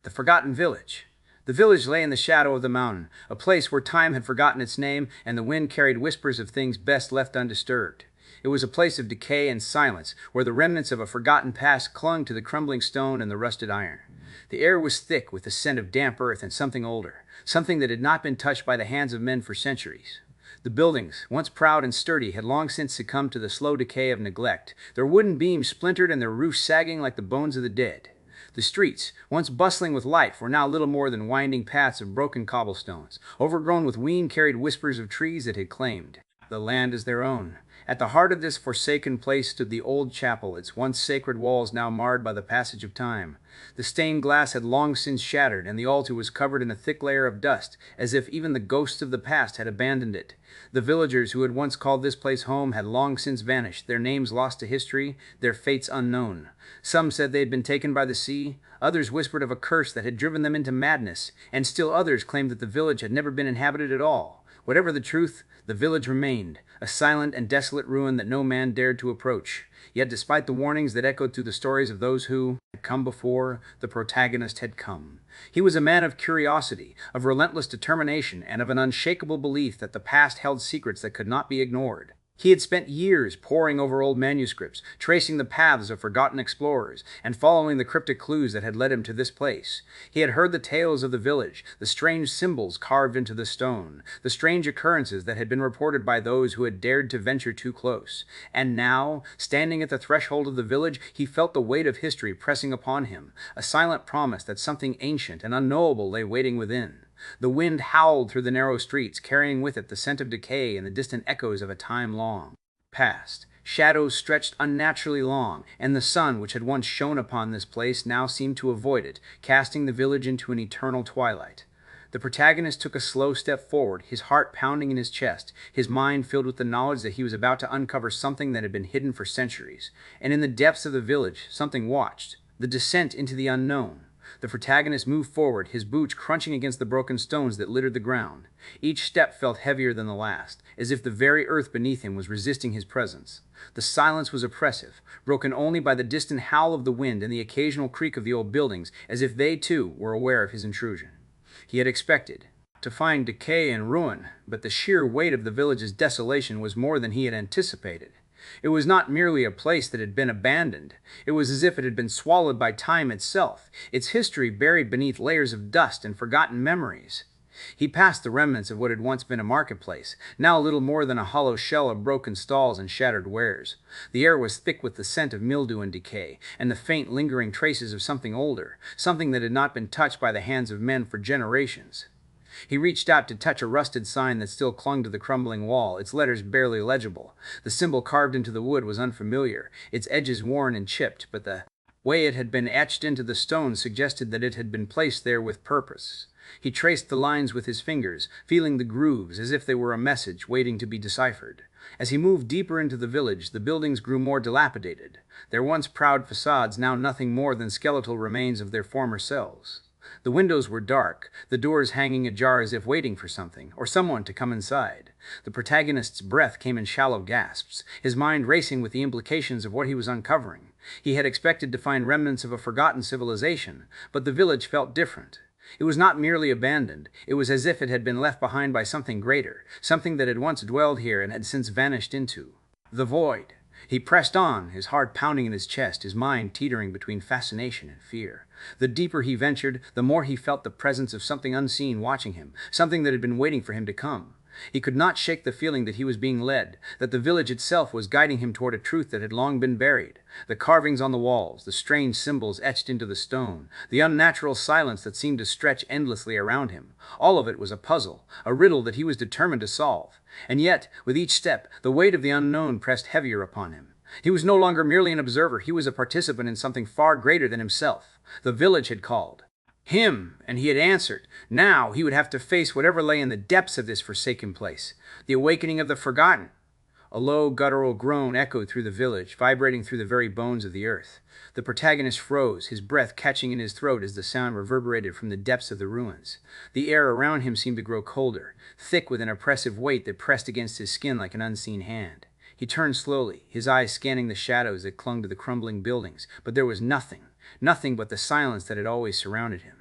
The forgotten village. The village lay in the shadow of the mountain, a place where time had forgotten its name and the wind carried whispers of things best left undisturbed. It was a place of decay and silence, where the remnants of a forgotten past clung to the crumbling stone and the rusted iron. The air was thick with the scent of damp earth and something older, something that had not been touched by the hands of men for centuries. The buildings, once proud and sturdy, had long since succumbed to the slow decay of neglect, their wooden beams splintered and their roofs sagging like the bones of the dead. The streets, once bustling with life, were now little more than winding paths of broken cobblestones, overgrown with weed-carried whispers of trees that had claimed the land as their own. At the heart of this forsaken place stood the old chapel, its once sacred walls now marred by the passage of time. The stained glass had long since shattered, and the altar was covered in a thick layer of dust, as if even the ghosts of the past had abandoned it. The villagers who had once called this place home had long since vanished, their names lost to history, their fates unknown. Some said they had been taken by the sea, others whispered of a curse that had driven them into madness, and still others claimed that the village had never been inhabited at all. Whatever the truth, the village remained, a silent and desolate ruin that no man dared to approach. Yet despite the warnings that echoed through the stories of those who had come before, the protagonist had come. He was a man of curiosity, of relentless determination, and of an unshakable belief that the past held secrets that could not be ignored. He had spent years poring over old manuscripts, tracing the paths of forgotten explorers, and following the cryptic clues that had led him to this place. He had heard the tales of the village, the strange symbols carved into the stone, the strange occurrences that had been reported by those who had dared to venture too close. And now, standing at the threshold of the village, he felt the weight of history pressing upon him, a silent promise that something ancient and unknowable lay waiting within. The wind howled through the narrow streets, carrying with it the scent of decay and the distant echoes of a time long past. Shadows stretched unnaturally long, and the sun, which had once shone upon this place, now seemed to avoid it, casting the village into an eternal twilight. The protagonist took a slow step forward, his heart pounding in his chest, his mind filled with the knowledge that he was about to uncover something that had been hidden for centuries. And in the depths of the village, something watched, the descent into the unknown. The protagonist moved forward, his boots crunching against the broken stones that littered the ground. Each step felt heavier than the last, as if the very earth beneath him was resisting his presence. The silence was oppressive, broken only by the distant howl of the wind and the occasional creak of the old buildings, as if they, too, were aware of his intrusion. He had expected to find decay and ruin, but the sheer weight of the village's desolation was more than he had anticipated. It was not merely a place that had been abandoned. It was as if it had been swallowed by time itself, its history buried beneath layers of dust and forgotten memories. He passed the remnants of what had once been a marketplace, now little more than a hollow shell of broken stalls and shattered wares. The air was thick with the scent of mildew and decay, and the faint lingering traces of something older, something that had not been touched by the hands of men for generations. He reached out to touch a rusted sign that still clung to the crumbling wall, its letters barely legible. The symbol carved into the wood was unfamiliar, its edges worn and chipped, but the way it had been etched into the stone suggested that it had been placed there with purpose. He traced the lines with his fingers, feeling the grooves as if they were a message waiting to be deciphered. As he moved deeper into the village, the buildings grew more dilapidated, their once proud facades now nothing more than skeletal remains of their former selves. The windows were dark, the doors hanging ajar as if waiting for something, or someone to come inside. The protagonist's breath came in shallow gasps, his mind racing with the implications of what he was uncovering. He had expected to find remnants of a forgotten civilization, but the village felt different. It was not merely abandoned, it was as if it had been left behind by something greater, something that had once dwelled here and had since vanished into the void. He pressed on, his heart pounding in his chest, his mind teetering between fascination and fear. The deeper he ventured, the more he felt the presence of something unseen watching him, something that had been waiting for him to come. He could not shake the feeling that he was being led, that the village itself was guiding him toward a truth that had long been buried. The carvings on the walls, the strange symbols etched into the stone, the unnatural silence that seemed to stretch endlessly around him, all of it was a puzzle, a riddle that he was determined to solve. And yet, with each step, the weight of the unknown pressed heavier upon him. He was no longer merely an observer, he was a participant in something far greater than himself. The village had called him, and he had answered. Now he would have to face whatever lay in the depths of this forsaken place, the awakening of the forgotten. A low, guttural groan echoed through the village, vibrating through the very bones of the earth. The protagonist froze, his breath catching in his throat as the sound reverberated from the depths of the ruins. The air around him seemed to grow colder, thick with an oppressive weight that pressed against his skin like an unseen hand. He turned slowly, his eyes scanning the shadows that clung to the crumbling buildings, but there was nothing but the silence that had always surrounded him.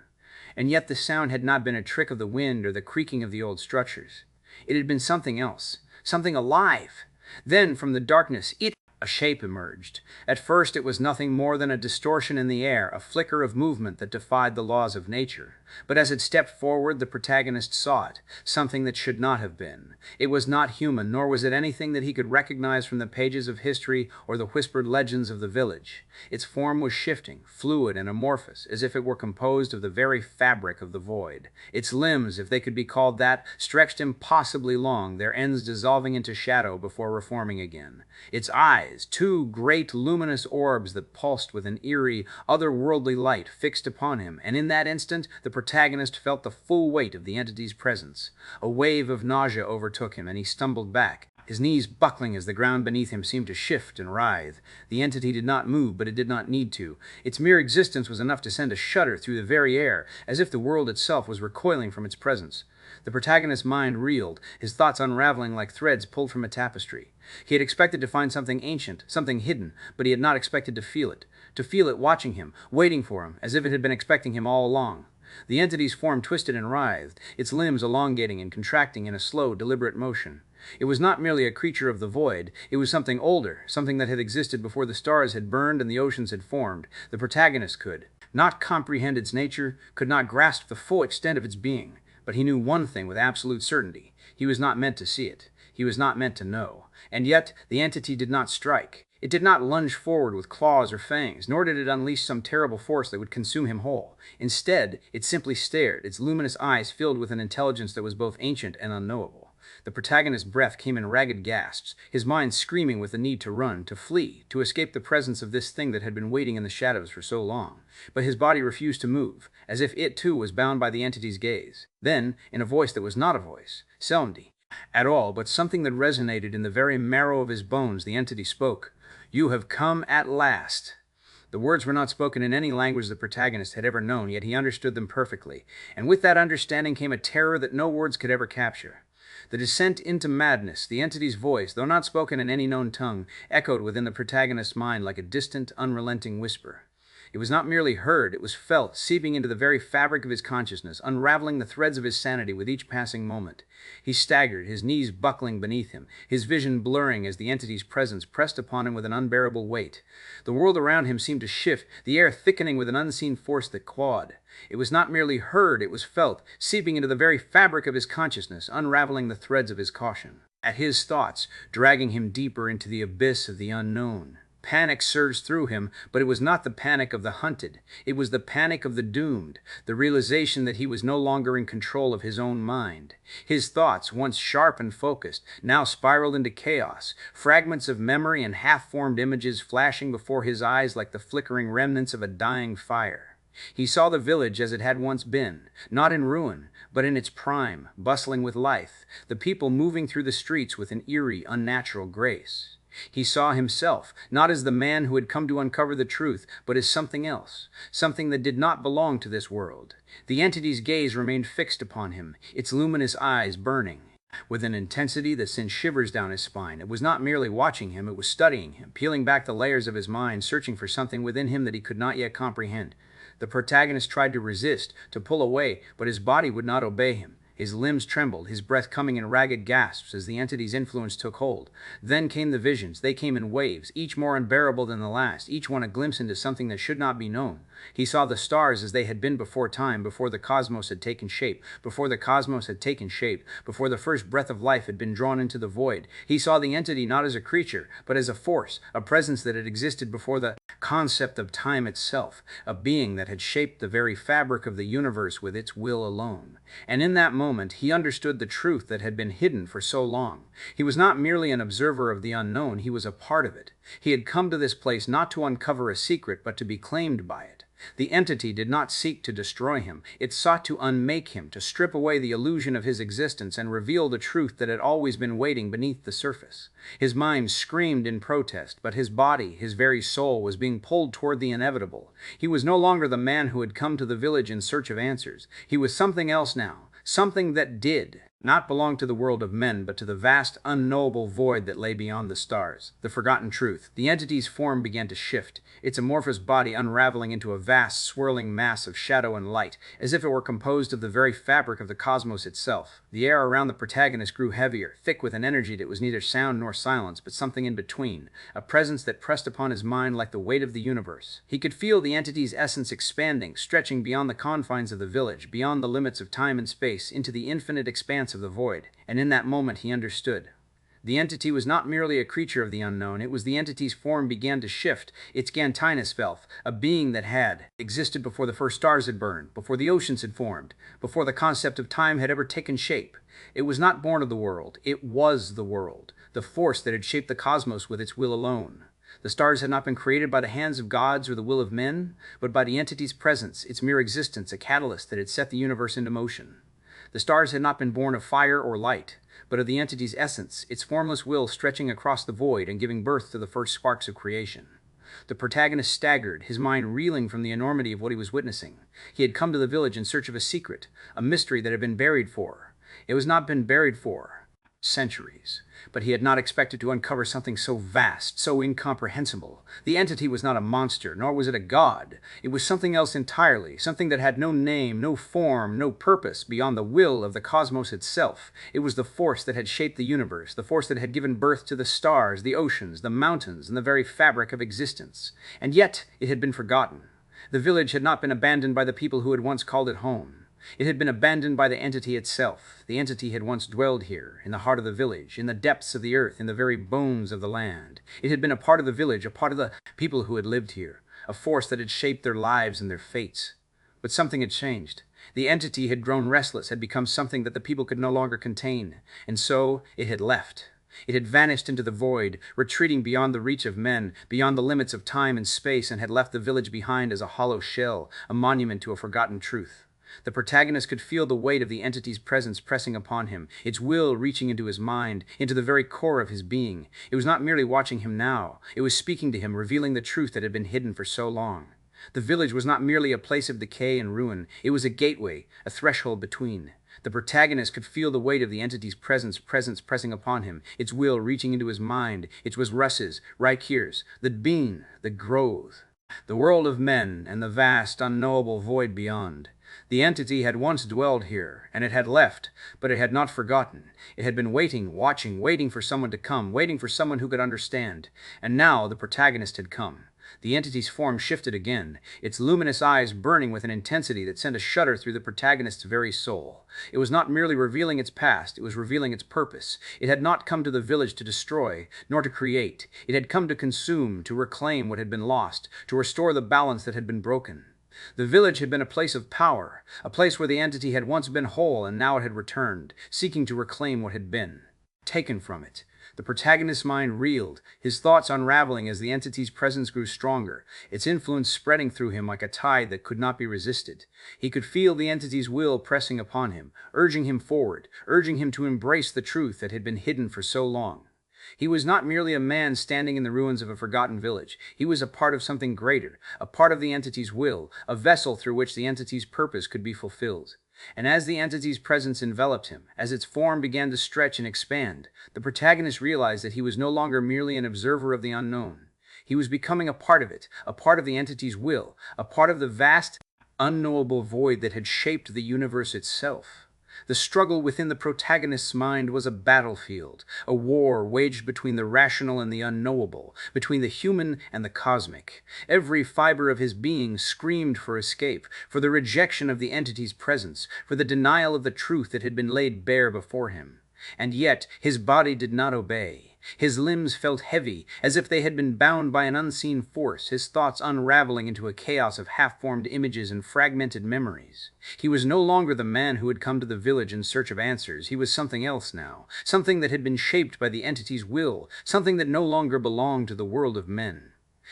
And yet the sound had not been a trick of the wind or the creaking of the old structures. It had been something else, something alive. Then, from the darkness, a shape emerged. At first it was nothing more than a distortion in the air, a flicker of movement that defied the laws of nature. But as it stepped forward, the protagonist saw it, something that should not have been. It was not human, nor was it anything that he could recognize from the pages of history or the whispered legends of the village. Its form was shifting, fluid and amorphous, as if it were composed of the very fabric of the void. Its limbs, if they could be called that, stretched impossibly long, their ends dissolving into shadow before reforming again. Its eyes, two great luminous orbs that pulsed with an eerie, otherworldly light, fixed upon him, and in that instant the protagonist felt the full weight of the entity's presence. A wave of nausea overtook him, and he stumbled back, his knees buckling as the ground beneath him seemed to shift and writhe. The entity did not move, but it did not need to. Its mere existence was enough to send a shudder through the very air, as if the world itself was recoiling from its presence. The protagonist's mind reeled, his thoughts unraveling like threads pulled from a tapestry. He had expected to find something ancient, something hidden, but he had not expected to feel it watching him, waiting for him, as if it had been expecting him all along. The entity's form twisted and writhed, its limbs elongating and contracting in a slow, deliberate motion. It was not merely a creature of the void, it was something older, something that had existed before the stars had burned and the oceans had formed. The protagonist could not comprehend its nature, could not grasp the full extent of its being, but he knew one thing with absolute certainty. He was not meant to see it. He was not meant to know. And yet, the entity did not strike. It did not lunge forward with claws or fangs, nor did it unleash some terrible force that would consume him whole. Instead, it simply stared, its luminous eyes filled with an intelligence that was both ancient and unknowable. The protagonist's breath came in ragged gasps, his mind screaming with the need to run, to flee, to escape the presence of this thing that had been waiting in the shadows for so long. But his body refused to move, as if it too was bound by the entity's gaze. Then, in a voice that was not a voice, sound at all, but something that resonated in the very marrow of his bones, the entity spoke. "You have come at last." The words were not spoken in any language the protagonist had ever known, yet he understood them perfectly, and with that understanding came a terror that no words could ever capture. The descent into madness, the entity's voice, though not spoken in any known tongue, echoed within the protagonist's mind like a distant, unrelenting whisper. It was not merely heard, it was felt, seeping into the very fabric of his consciousness, unraveling the threads of his sanity with each passing moment. He staggered, his knees buckling beneath him, his vision blurring as the entity's presence pressed upon him with an unbearable weight. The world around him seemed to shift, the air thickening with an unseen force that clawed. It was not merely heard, it was felt, seeping into the very fabric of his consciousness, unraveling the threads of his caution. At his thoughts, dragging him deeper into the abyss of the unknown. Panic surged through him, but it was not the panic of the hunted. It was the panic of the doomed, the realization that he was no longer in control of his own mind. His thoughts, once sharp and focused, now spiraled into chaos, fragments of memory and half-formed images flashing before his eyes like the flickering remnants of a dying fire. He saw the village as it had once been, not in ruin, but in its prime, bustling with life, the people moving through the streets with an eerie, unnatural grace. He saw himself, not as the man who had come to uncover the truth, but as something else, something that did not belong to this world. The entity's gaze remained fixed upon him, its luminous eyes burning. With an intensity that sent shivers down his spine, it was not merely watching him, it was studying him, peeling back the layers of his mind, searching for something within him that he could not yet comprehend. The protagonist tried to resist, to pull away, but his body would not obey him. His limbs trembled, his breath coming in ragged gasps as the entity's influence took hold. Then came the visions. They came in waves, each more unbearable than the last, each one a glimpse into something that should not be known. He saw the stars as they had been before time, before the cosmos had taken shape, before the first breath of life had been drawn into the void. He saw the entity not as a creature, but as a force, a presence that had existed before the concept of time itself, a being that had shaped the very fabric of the universe with its will alone. And in that moment, he understood the truth that had been hidden for so long. He was not merely an observer of the unknown, he was a part of it. He had come to this place not to uncover a secret, but to be claimed by it. The entity did not seek to destroy him. It sought to unmake him, to strip away the illusion of his existence and reveal the truth that had always been waiting beneath the surface. His mind screamed in protest, but his body, his very soul, was being pulled toward the inevitable. He was no longer the man who had come to the village in search of answers. He was something else now, something that did. not belong to the world of men, but to the vast, unknowable void that lay beyond the stars. The forgotten truth. The entity's form began to shift, its amorphous body unraveling into a vast, swirling mass of shadow and light, as if it were composed of the very fabric of the cosmos itself. The air around the protagonist grew heavier, thick with an energy that was neither sound nor silence, but something in between, a presence that pressed upon his mind like the weight of the universe. He could feel the entity's essence expanding, stretching beyond the confines of the village, beyond the limits of time and space, into the infinite expanse of the void, and in that moment he understood. The entity was not merely a creature of the unknown, it was the entity's form began to shift, its Gantinus self, a being that had existed before the first stars had burned, before the oceans had formed, before the concept of time had ever taken shape. It was not born of the world, it was the world, the force that had shaped the cosmos with its will alone. The stars had not been created by the hands of gods or the will of men, but by the entity's presence, its mere existence, a catalyst that had set the universe into motion. The stars had not been born of fire or light, but of the entity's essence, its formless will stretching across the void and giving birth to the first sparks of creation. The protagonist staggered, his mind reeling from the enormity of what he was witnessing. He had come to the village in search of a secret, a mystery that had been buried for. It was not been buried for centuries, but he had not expected to uncover something so vast, so incomprehensible. The entity was not a monster, nor was it a god. It was something else entirely, something that had no name, no form, no purpose beyond the will of the cosmos itself. It was the force that had shaped the universe, the force that had given birth to the stars, the oceans, the mountains, and the very fabric of existence. And yet it had been forgotten. The village had not been abandoned by the people who had once called it home. It had been abandoned by the entity itself. The entity had once dwelled here, in the heart of the village, in the depths of the earth, in the very bones of the land. It had been a part of the village, a part of the people who had lived here, a force that had shaped their lives and their fates. But something had changed. The entity had grown restless, had become something that the people could no longer contain, and so it had left. It had vanished into the void, retreating beyond the reach of men, beyond the limits of time and space, and had left the village behind as a hollow shell, a monument to a forgotten truth. The protagonist could feel the weight of the entity's presence pressing upon him, its will reaching into his mind, into the very core of his being. It was not merely watching him now, it was speaking to him, revealing the truth that had been hidden for so long. The village was not merely a place of decay and ruin, it was a gateway, a threshold between. The protagonist could feel the weight of the entity's presence pressing upon him, its will reaching into his mind. It was Russ's, Rikir's, the being, the growth, the world of men, and the vast, unknowable void beyond. The entity had once dwelled here, and it had left, but it had not forgotten. It had been waiting, watching, waiting for someone to come, waiting for someone who could understand. And now the protagonist had come. The entity's form shifted again, its luminous eyes burning with an intensity that sent a shudder through the protagonist's very soul. It was not merely revealing its past, it was revealing its purpose. It had not come to the village to destroy, nor to create. It had come to consume, to reclaim what had been lost, to restore the balance that had been broken. The village had been a place of power, a place where the entity had once been whole, and now it had returned, seeking to reclaim what had been taken from it. The protagonist's mind reeled, his thoughts unraveling as the entity's presence grew stronger, its influence spreading through him like a tide that could not be resisted. He could feel the entity's will pressing upon him, urging him forward, urging him to embrace the truth that had been hidden for so long. He was not merely a man standing in the ruins of a forgotten village. He was a part of something greater, a part of the entity's will, a vessel through which the entity's purpose could be fulfilled. And as the entity's presence enveloped him, as its form began to stretch and expand, the protagonist realized that he was no longer merely an observer of the unknown. He was becoming a part of it, a part of the entity's will, a part of the vast, unknowable void that had shaped the universe itself. The struggle within the protagonist's mind was a battlefield, a war waged between the rational and the unknowable, between the human and the cosmic. Every fiber of his being screamed for escape, for the rejection of the entity's presence, for the denial of the truth that had been laid bare before him. And yet his body did not obey. His limbs felt heavy, as if they had been bound by an unseen force, his thoughts unraveling into a chaos of half-formed images and fragmented memories. He was no longer the man who had come to the village in search of answers. He was something else now, something that had been shaped by the entity's will, something that no longer belonged to the world of men.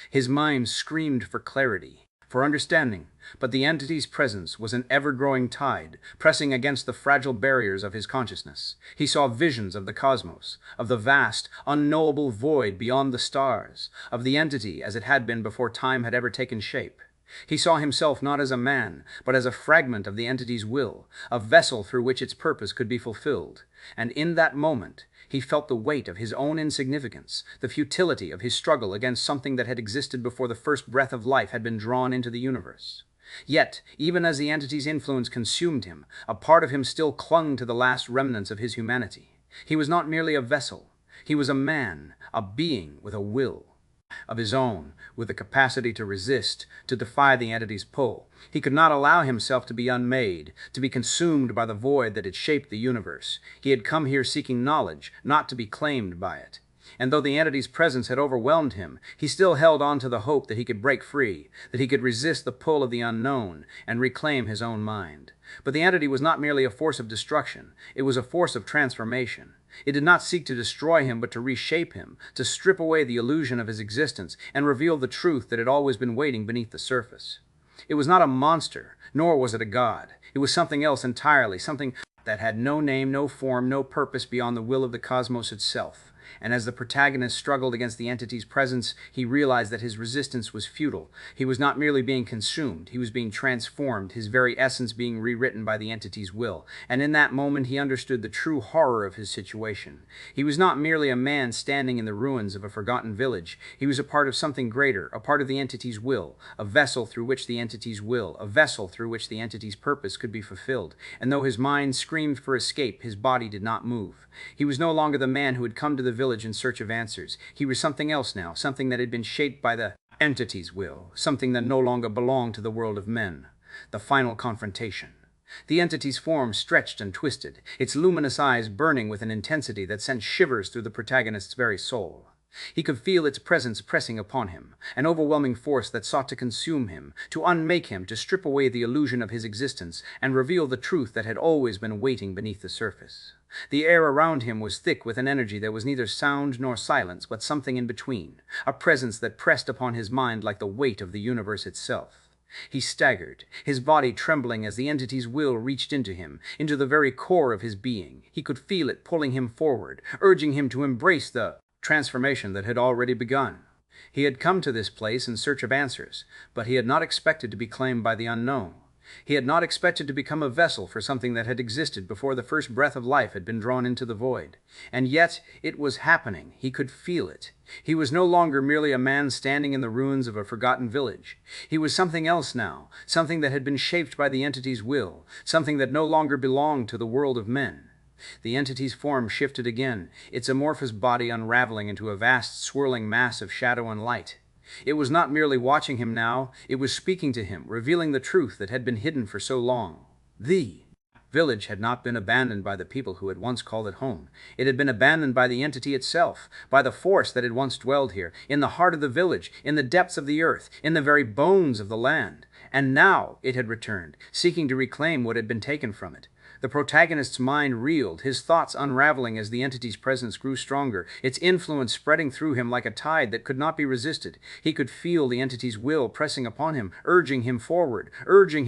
His mind screamed for clarity, for understanding, but the entity's presence was an ever-growing tide, pressing against the fragile barriers of his consciousness. He saw visions of the cosmos, of the vast, unknowable void beyond the stars, of the entity as it had been before time had ever taken shape. He saw himself not as a man, but as a fragment of the entity's will, a vessel through which its purpose could be fulfilled. And in that moment, he felt the weight of his own insignificance, the futility of his struggle against something that had existed before the first breath of life had been drawn into the universe. Yet, even as the entity's influence consumed him, a part of him still clung to the last remnants of his humanity. He was not merely a vessel. He was a man, a being with a will of his own, with the capacity to resist, to defy the entity's pull. He could not allow himself to be unmade, to be consumed by the void that had shaped the universe. He had come here seeking knowledge, not to be claimed by it. And though the entity's presence had overwhelmed him, he still held on to the hope that he could break free, that he could resist the pull of the unknown and reclaim his own mind. But the entity was not merely a force of destruction, it was a force of transformation. It did not seek to destroy him, but to reshape him, to strip away the illusion of his existence and reveal the truth that had always been waiting beneath the surface. It was not a monster, nor was it a god. It was something else entirely, something that had no name, no form, no purpose beyond the will of the cosmos itself. And as the protagonist struggled against the entity's presence, he realized that his resistance was futile. He was not merely being consumed, he was being transformed, his very essence being rewritten by the entity's will. And in that moment he understood the true horror of his situation. He was not merely a man standing in the ruins of a forgotten village. He was a part of something greater, a part of the entity's will, a vessel through which the entity's purpose could be fulfilled. And though his mind screamed for escape, his body did not move. He was no longer the man who had come to the village in search of answers. He was something else now, something that had been shaped by the entity's will, something that no longer belonged to the world of men. The final confrontation. The entity's form stretched and twisted, its luminous eyes burning with an intensity that sent shivers through the protagonist's very soul. He could feel its presence pressing upon him, an overwhelming force that sought to consume him, to unmake him, to strip away the illusion of his existence, and reveal the truth that had always been waiting beneath the surface. The air around him was thick with an energy that was neither sound nor silence, but something in between, a presence that pressed upon his mind like the weight of the universe itself. He staggered, his body trembling as the entity's will reached into him, into the very core of his being. He could feel it pulling him forward, urging him to embrace the transformation that had already begun. He had come to this place in search of answers, but he had not expected to be claimed by the unknown. He had not expected to become a vessel for something that had existed before the first breath of life had been drawn into the void. And yet it was happening. He could feel it. He was no longer merely a man standing in the ruins of a forgotten village. He was something else now, something that had been shaped by the entity's will, something that no longer belonged to the world of men. The entity's form shifted again, its amorphous body unraveling into a vast swirling mass of shadow and light. It was not merely watching him now, it was speaking to him, revealing the truth that had been hidden for so long. The village had not been abandoned by the people who had once called it home. It had been abandoned by the entity itself, by the force that had once dwelled here, in the heart of the village, in the depths of the earth, in the very bones of the land. And now it had returned, seeking to reclaim what had been taken from it. The protagonist's mind reeled, his thoughts unraveling as the entity's presence grew stronger, its influence spreading through him like a tide that could not be resisted. He could feel the entity's will pressing upon him, urging him forward, urging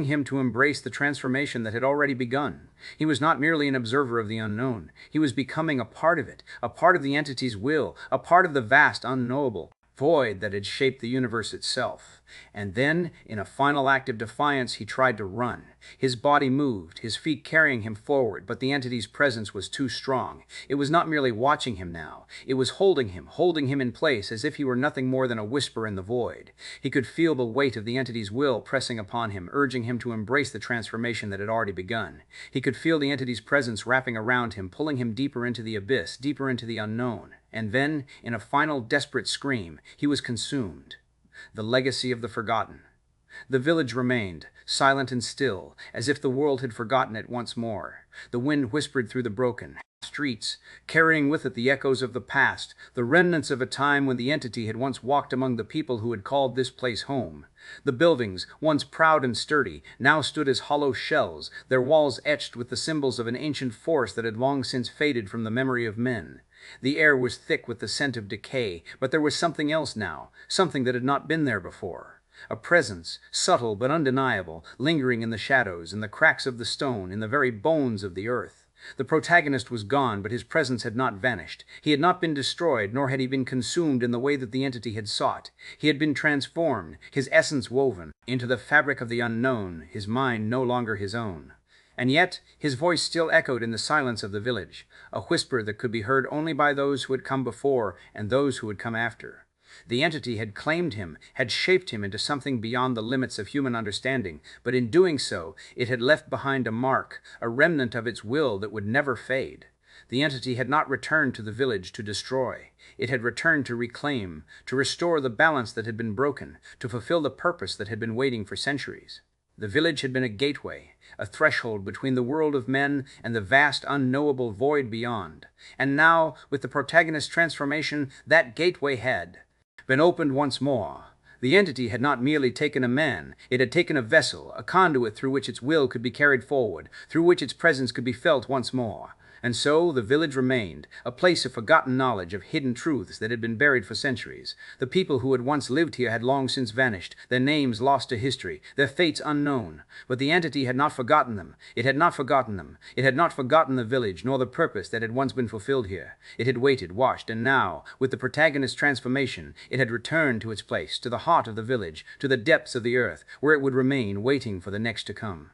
him to embrace the transformation that had already begun. He was not merely an observer of the unknown. He was becoming a part of it, a part of the entity's will, a part of the vast, unknowable void that had shaped the universe itself. And then, in a final act of defiance, he tried to run. His body moved, his feet carrying him forward, but the entity's presence was too strong. It was not merely watching him now. It was holding him in place as if he were nothing more than a whisper in the void. He could feel the weight of the entity's will pressing upon him, urging him to embrace the transformation that had already begun. He could feel the entity's presence wrapping around him, pulling him deeper into the abyss, deeper into the unknown. And then, in a final desperate scream, he was consumed. The legacy of the forgotten. The village remained, silent and still, as if the world had forgotten it once more. The wind whispered through the broken streets, carrying with it the echoes of the past, the remnants of a time when the entity had once walked among the people who had called this place home. The buildings, once proud and sturdy, now stood as hollow shells, their walls etched with the symbols of an ancient force that had long since faded from the memory of men. The air was thick with the scent of decay, but there was something else now, something that had not been there before. A presence, subtle but undeniable, lingering in the shadows, in the cracks of the stone, in the very bones of the earth. The protagonist was gone, but his presence had not vanished. He had not been destroyed, nor had he been consumed in the way that the entity had sought. He had been transformed, his essence woven into the fabric of the unknown, his mind no longer his own. And yet, his voice still echoed in the silence of the village, a whisper that could be heard only by those who had come before and those who would come after. The entity had claimed him, had shaped him into something beyond the limits of human understanding, but in doing so, it had left behind a mark, a remnant of its will that would never fade. The entity had not returned to the village to destroy. It had returned to reclaim, to restore the balance that had been broken, to fulfill the purpose that had been waiting for centuries. The village had been a gateway, a threshold between the world of men and the vast unknowable void beyond. And now, with the protagonist's transformation, that gateway had been opened once more. The entity had not merely taken a man, it had taken a vessel, a conduit through which its will could be carried forward, through which its presence could be felt once more. And so the village remained, a place of forgotten knowledge, of hidden truths that had been buried for centuries. The people who had once lived here had long since vanished, their names lost to history, their fates unknown. But the entity had not forgotten them. It had not forgotten them. It had not forgotten the village, nor the purpose that had once been fulfilled here. It had waited, watched, and now, with the protagonist's transformation, it had returned to its place, to the heart of the village, to the depths of the earth, where it would remain, waiting for the next to come.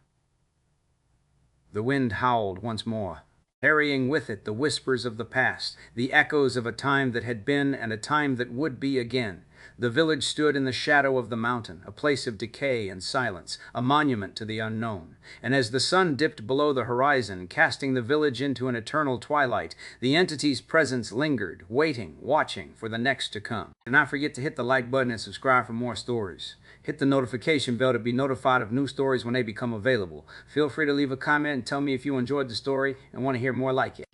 The wind howled once more, carrying with it the whispers of the past, the echoes of a time that had been and a time that would be again. The village stood in the shadow of the mountain, a place of decay and silence, a monument to the unknown. And as the sun dipped below the horizon, casting the village into an eternal twilight, the entity's presence lingered, waiting, watching for the next to come. Do not forget to hit the like button and subscribe for more stories. Hit the notification bell to be notified of new stories when they become available. Feel free to leave a comment and tell me if you enjoyed the story and want to hear more like it.